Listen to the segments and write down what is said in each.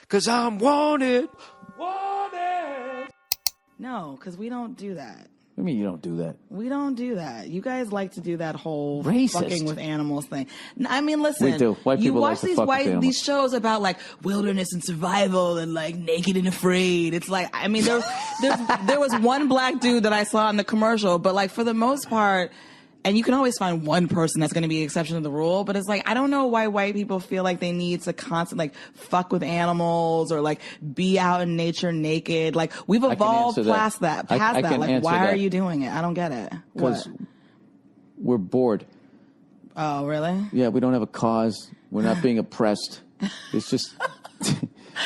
'cause I'm wanted. Wanted. No, because we don't do that. What do you mean you don't do that? We don't do that. You guys like to do that whole Racist. fucking with animals thing. I mean, listen. We do. White people you watch like to fuck with animals. these shows about like wilderness and survival and like Naked and Afraid. It's like, I mean, there was one black dude that I saw in the commercial, but like for the most part, and you can always find one person that's going to be the exception to the rule, but it's like, I don't know why white people feel like they need to constantly like fuck with animals or like be out in nature naked. Like we've evolved past that. Like, why are you doing it? I don't get it. Because we're bored. Oh, really? Yeah, we don't have a cause. We're not being oppressed. It's just...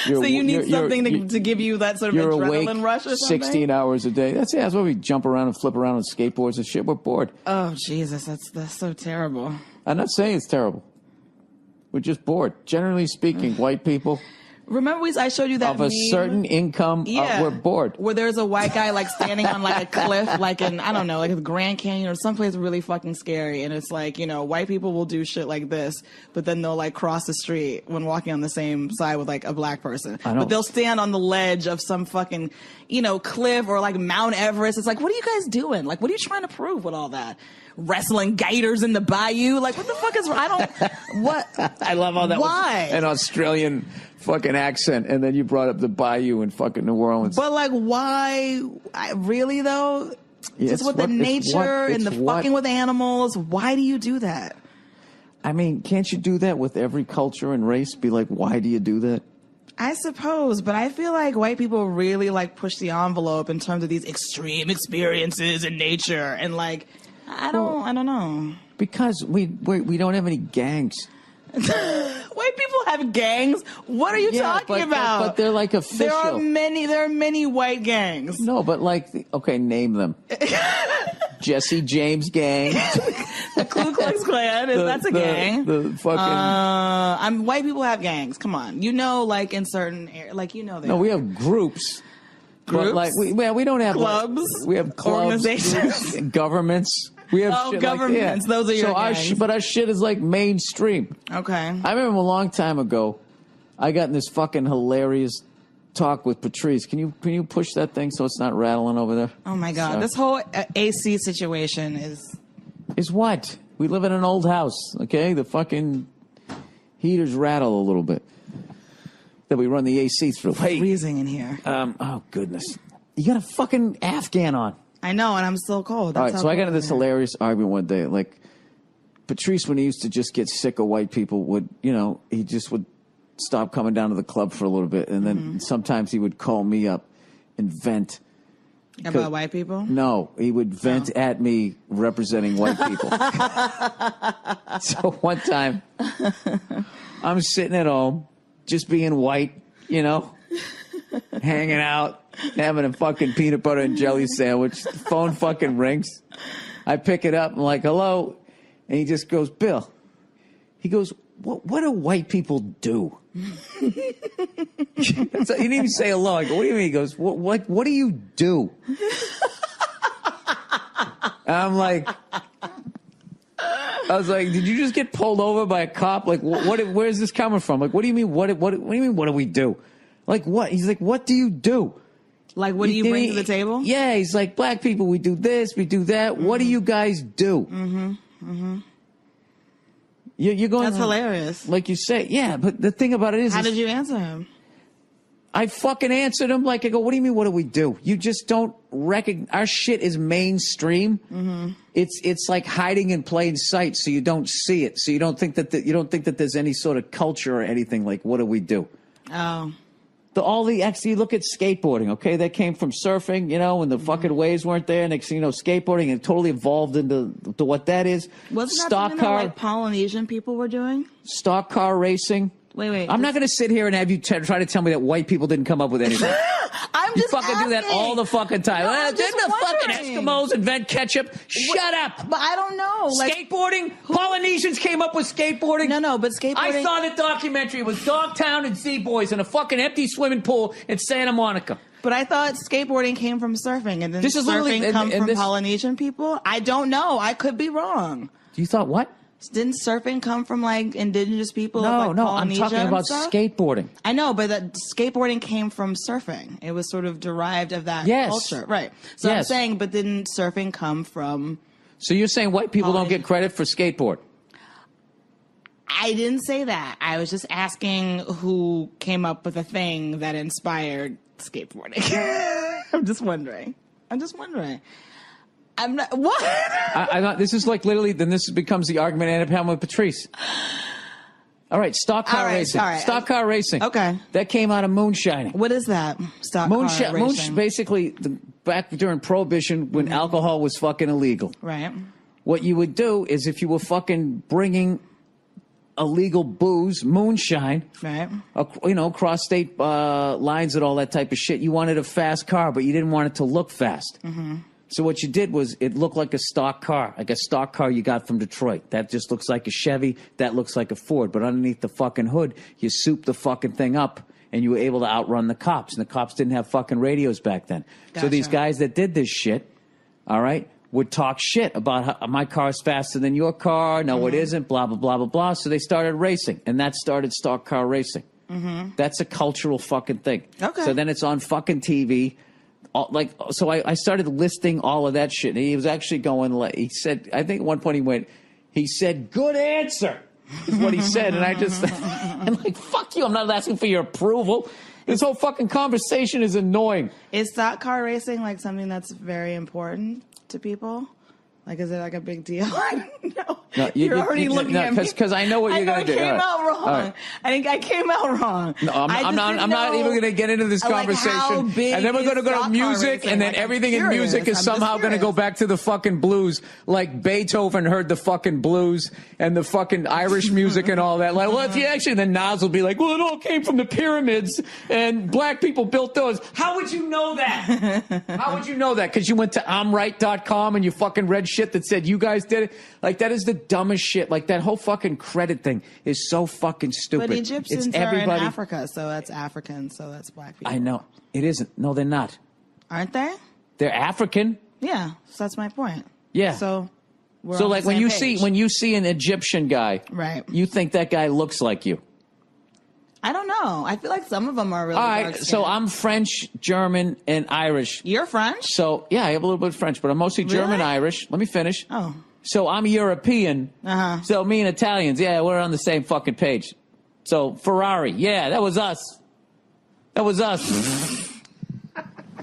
So you need something to give you that sort of adrenaline rush or something? 16 hours a day. That's why we jump around and flip around on skateboards and shit. We're bored. Oh, Jesus. That's so terrible. I'm not saying it's terrible. We're just bored. Generally speaking, white people... Remember I showed you that of a certain income, we're bored. Where there's a white guy like standing on like a cliff, like in, I don't know, like the Grand Canyon or someplace really fucking scary. And it's like, you know, white people will do shit like this, but then they'll like cross the street when walking on the same side with like a black person. But they'll stand on the ledge of some fucking, you know, cliff or like Mount Everest. It's like, what are you guys doing? Like, what are you trying to prove with all that? Wrestling gators in the bayou? Like, what the fuck is, I love all that. Why? An Australian fucking accent, and then you brought up the bayou in fucking New Orleans. But like, why? Really though? Just with the nature and the fucking with animals. Why do you do that? I mean, can't you do that with every culture and race? Be like, why do you do that? I suppose, but I feel like white people really like push the envelope in terms of these extreme experiences in nature, and like, I don't know. Because we don't have any gangs. White people have gangs. What are you talking about? But they're like official. There are many white gangs. No, but like, okay, name them. Jesse James gang. The Ku Klux Klan. That's a gang. The fucking. White people have gangs. Come on, you know, like in certain areas, like you know. No, we have groups. But like we don't have clubs. We have clubs, organizations, groups, governments. We have shit governments. Those are your gangs. But our shit is like mainstream. Okay. I remember a long time ago, I got in this fucking hilarious talk with Patrice. Can you push that thing so it's not rattling over there? Oh my God! Sorry. This whole AC situation is what? We live in an old house. Okay, the fucking heaters rattle a little bit. That we run the AC through. It's freezing in here. Oh goodness! You got a fucking Afghan on. I know, and I'm still cold. All right, so I got into this hilarious argument one day. Like, Patrice, when he used to just get sick of white people, he just would stop coming down to the club for a little bit. And then sometimes he would call me up and vent. About white people? No, he would vent at me representing white people. So one time, I'm sitting at home, just being white, hanging out. Having a fucking peanut butter and jelly sandwich. The phone fucking rings. I pick it up. I'm like, hello. And he just goes, Bill. He goes, what do white people do? So he didn't even say hello. I go, what do you mean? He goes, what do you do? And I'm like, I was like, did you just get pulled over by a cop? Like, where's this coming from? Like, what do you mean? What do you mean? What do we do? Like, what? He's like, what do you do? Like, what do you bring to the table? Yeah, he's like, black people, we do this, we do that. Mm-hmm. What do you guys do? Mm-hmm. Mm-hmm. You're going. That's hilarious. Like you say, yeah. But the thing about it is, how did you answer him? I fucking answered him like, I go, what do you mean? What do we do? You just don't recognize our shit is mainstream. Mm-hmm. It's like hiding in plain sight, so you don't see it. So you don't think that there's any sort of culture or anything. Like, what do we do? Oh. You look at skateboarding, okay? That came from surfing, when the fucking waves weren't there. Next thing you know, skateboarding and totally evolved into what that is. Wasn't that something that like Polynesian people were doing? Stock car racing. Wait. I'm not going to sit here and have you try to tell me that white people didn't come up with anything. I'm just fucking asking. Do that all the fucking time. No, didn't the fucking Eskimos invent ketchup? Shut up. But I don't know. Skateboarding? Polynesians came up with skateboarding? No, but skateboarding. I saw the documentary. It was Dogtown and Z-Boys in a fucking empty swimming pool in Santa Monica. But I thought skateboarding came from surfing, and then surfing come from Polynesian people? I don't know. I could be wrong. You thought what? Didn't surfing come from like indigenous people? No, of, like, no, I'm Polynesia talking and about stuff? skateboarding. I know, but that skateboarding came from surfing. It was sort of derived of that Yes. culture, right? So I'm Yes. saying, but didn't surfing come from? So you're saying white people don't get credit for skateboard? I didn't say that. I was just asking who came up with a thing that inspired skateboarding. I'm just wondering. I'm not. What? I thought this is like literally. Then this becomes the argument I ended up having with Patrice. All right, stock car racing. all right. Stock car racing. Okay. That came out of moonshining. What is that? Stock car racing. Basically, back during Prohibition, when alcohol was fucking illegal. Right. What you would do is if you were fucking bringing illegal booze, moonshine, Right. Across state lines and all that type of shit, you wanted a fast car, but you didn't want it to look fast. Mm-hmm. So what you did was it looked like a stock car you got from Detroit. That just looks like a Chevy. That looks like a Ford. But underneath the fucking hood, you souped the fucking thing up, and you were able to outrun the cops. And the cops didn't have fucking radios back then. Gotcha. So these guys that did this shit, all right, would talk shit about how my car's faster than your car. No, it isn't. Blah, blah, blah, blah, blah. So they started racing, and that started stock car racing. Mm-hmm. That's a cultural fucking thing. Okay. So then it's on fucking TV. I started listing all of that shit. And he was actually going, he said, I think at one point he said, good answer, is what he said. And I'm like, fuck you. I'm not asking for your approval. This whole fucking conversation is annoying. Is stock car racing like something that's very important to people? Like, is it like a big deal? I don't know. No, You're already looking at me. Because I know what you're going to do. I came out wrong. Right. I think I came out wrong. No, I'm not even going to get into this conversation. How big and then we're going to go to music, and then everything in music is somehow going to go back to the fucking blues. Like Beethoven heard the fucking blues and the fucking Irish music and all that. Like, well, if you actually, then Nas will be like, well, it all came from the pyramids, and black people built those. How would you know that? How would you know that? Because you went to I'mRight.com and you fucking read shit that said you guys did it. Like, that is the dumbest shit. Like, that whole fucking credit thing is so fucking stupid. But Egyptians are in Africa, so that's African, so that's black people. I know. It isn't. No, they're not. Aren't they? They're African. Yeah, so that's my point. Yeah. So like when you see an Egyptian guy, right, you think that guy looks like you. I don't know. I feel like some of them are really all right. dark-skinned. So I'm French, German, and Irish. You're French? So yeah, I have a little bit of French, but I'm mostly German, Really? Irish. Let me finish. Oh. So I'm European. Uh-huh. So me and Italians, yeah, we're on the same fucking page. So Ferrari, yeah, that was us. That was us.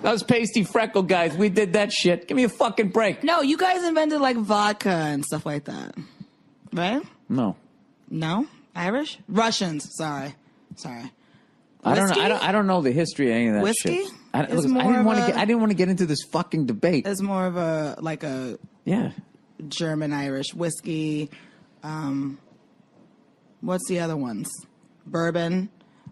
Those pasty freckle guys, we did that shit. Give me a fucking break. No, you guys invented like vodka and stuff like that, right? No. No? Irish? Russians. Sorry. I Whiskey? don't know the history of any of that Whiskey? shit. I Is didn't more want of to. I didn't want to get into this fucking debate. It's more of a Yeah. German Irish whiskey. What's the other ones? Bourbon.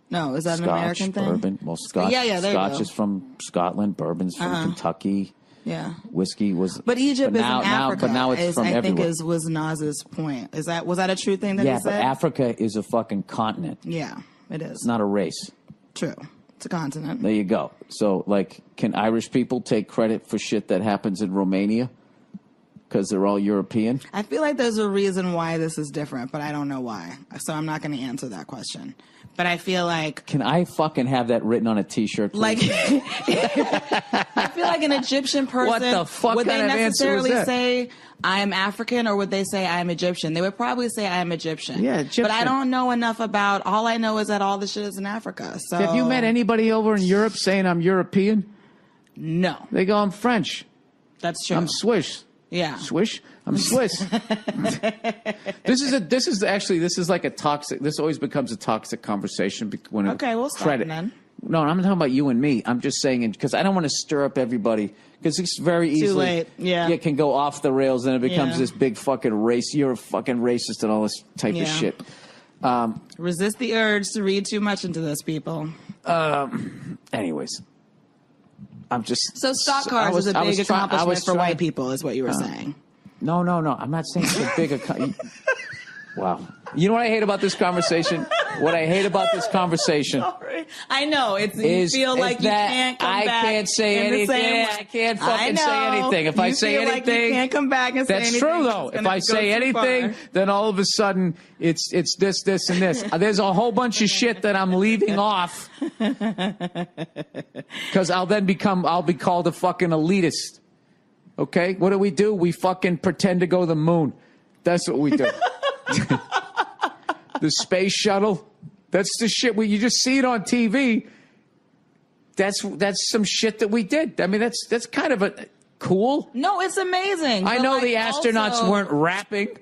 No, is that Scotch, an American thing? Bourbon. Well, Scotch. Yeah, there you Scotch go. is from Scotland. Bourbon's from Kentucky. Yeah. Whiskey was. But Egypt is in Africa. But now it's from I everywhere. think was Nas's point. Was that a true thing that he Yeah, but said? Africa is a fucking continent. Yeah, it is. It's not a race. True. It's a continent. There you go. So, like, can Irish people take credit for shit that happens in Romania? Because they're all European? I feel like there's a reason why this is different, but I don't know why. So I'm not going to answer that question. But I feel like... Can I fucking have that written on a T-shirt, please? Like, I feel like an Egyptian person... What the fuck would they kind of answer was necessarily that? say, I'm African, or would they say, I'm Egyptian? They would probably say, I'm Egyptian. Yeah, Egyptian. But I don't know enough about... All I know is that all the shit is in Africa. So Have you met anybody over in Europe saying I'm European? No. They go, I'm French. That's true. I'm Swiss. Yeah. Swish? I'm Swiss. This is like a toxic. This always becomes a toxic conversation when Okay, we'll stop credit. then. No, I'm not talking about you and me. I'm just saying because I don't want to stir up everybody because it's very easily. Too late. Yeah. It can go off the rails and it becomes Yeah. this big fucking race. You're a fucking racist and all this type of Yeah. shit. Resist the urge to read too much into this, people. Anyways. I'm just So stock cars is a big accomplishment for white people, is what you were saying. No. I'm not saying it's a big. Wow. You know what I hate about this conversation? What I hate about this conversation Sorry. I know you feel like you can't come back. I can't say anything. I can't fucking say anything. If I say anything, like you can't come back and say anything. That's true, though. If I say anything, then all of a sudden it's this, this, and this. There's a whole bunch of shit that I'm leaving off because I'll be called a fucking elitist. Okay, what do? We fucking pretend to go to the moon. That's what we do. The space shuttle. That's the shit. You just see it on TV. That's some shit that we did. I mean, that's kind of a cool. No, it's amazing. I know the astronauts weren't rapping.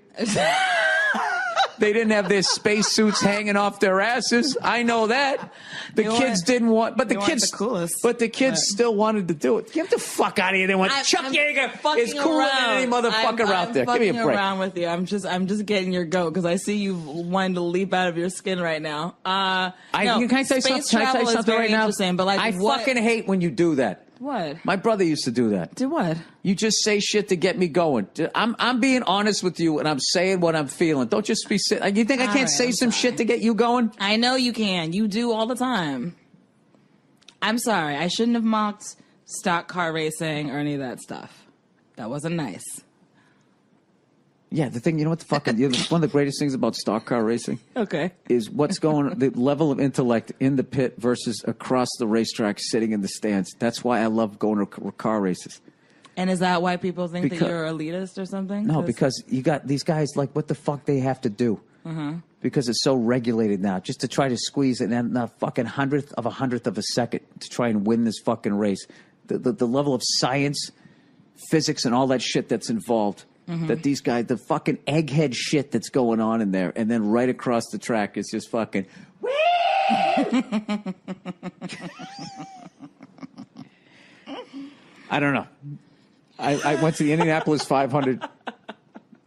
They didn't have their spacesuits hanging off their asses. I know that. The kids didn't want, but the kids still wanted to do it. Get the fuck out of here! They want Chuck Yeager is cooler than any motherfucker out there. Give me a break. Around with you. I'm just getting your goat because I see you wanting to leap out of your skin right now. Can I say something right now? But like, I fucking hate when you do that. What? My brother used to do that. Do what? You just say shit to get me going. I'm being honest with you, and I'm saying what I'm feeling. Don't just be sitting. You think I can't say some shit to get you going? I know you can. You do all the time. I'm sorry. I shouldn't have mocked stock car racing or any of that stuff. That wasn't nice. Yeah, the thing, you know what the fucking, one of the greatest things about stock car racing is what's going, the level of intellect in the pit versus across the racetrack sitting in the stands. That's why I love going to car races. And is that why people think that you're elitist or something? No, because you got these guys, like, what the fuck they have to do? Because it's so regulated now, just to try to squeeze it in a fucking hundredth of a second to try and win this fucking race. The level of science, physics, and all that shit that's involved. That these guys, the fucking egghead shit that's going on in there, and then right across the track is just fucking. I don't know. I went to the Indianapolis 500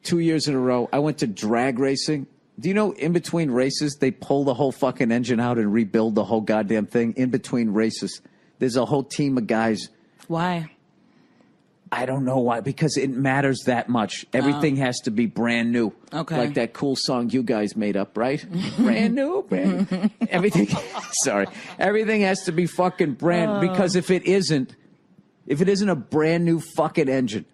2 years in a row. I went to drag racing. Do you know in between races they pull the whole fucking engine out and rebuild the whole goddamn thing in between races? There's a whole team of guys. Why? I don't know why, because it matters that much. Everything has to be brand new. Okay. Like that cool song you guys made up, right? Brand new. Everything, sorry. Everything has to be fucking brand, because if it isn't a brand new fucking engine,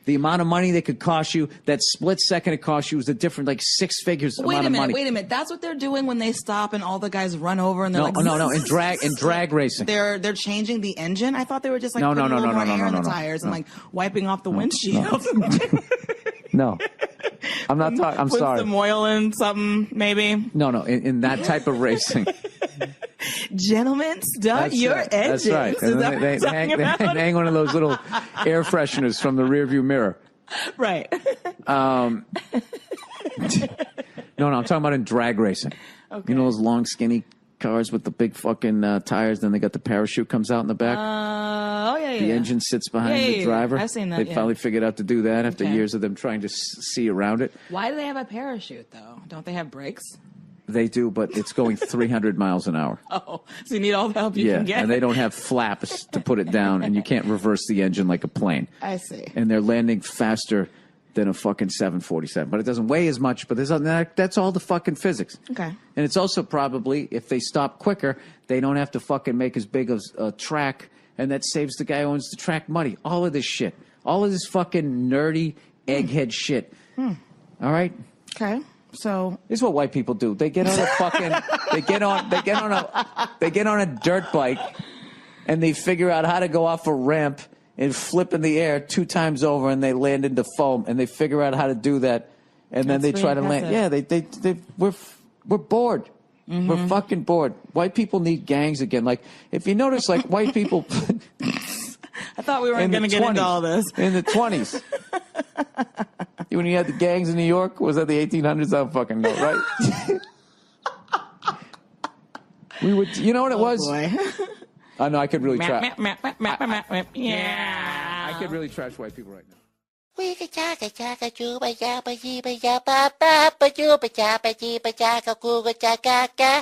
the amount of money that could cost you, that split second it cost you, was a different, like, six figures amount of money. Wait a minute. That's what they're doing when they stop and all the guys run over and they're No. In drag racing. They're changing the engine. I thought they were just like putting a little more air in the tires and like wiping off the windshield. No. I'm not talking. I'm sorry. Put some oil in something, maybe. No. In that type of racing. Gentlemen, start your engines. That's right. They hang one of those little air fresheners from the rearview mirror. Right. No, I'm talking about in drag racing. Okay. You know those long, skinny cars with the big fucking tires, then they got the parachute comes out in the back? Yeah. The engine sits behind the driver. I've seen that, They finally figured out to do that after years of them trying to see around it. Why do they have a parachute, though? Don't they have brakes? They do, but it's going 300 miles an hour. Oh, so you need all the help you can get. And they don't have flaps to put it down, and you can't reverse the engine like a plane. I see. And they're landing faster than a fucking 747. But it doesn't weigh as much, but that's all the fucking physics. Okay. And it's also probably, if they stop quicker, they don't have to fucking make as big of a track, and that saves the guy who owns the track money. All of this shit. All of this fucking nerdy egghead shit. All right? Okay. So this is what white people do. They get on a fucking they get on a dirt bike and they figure out how to go off a ramp and flip in the air 2 times over, and they land into foam, and they figure out how to do that, and then they try to land. Yeah, we're bored. We're fucking bored. White people need gangs again. Like, if you notice, like, white people I thought we weren't going to get into all this. In the 20s. When you had the gangs in New York, was that the 1800s? I don't fucking know, right? We would, you know what it was? Boy. I know, I could really try. Yeah. I could really trash white people right now. We could chaka chaka juba yabba yibba yabba ba ba juba jabba jibba jaka kuga chaka ka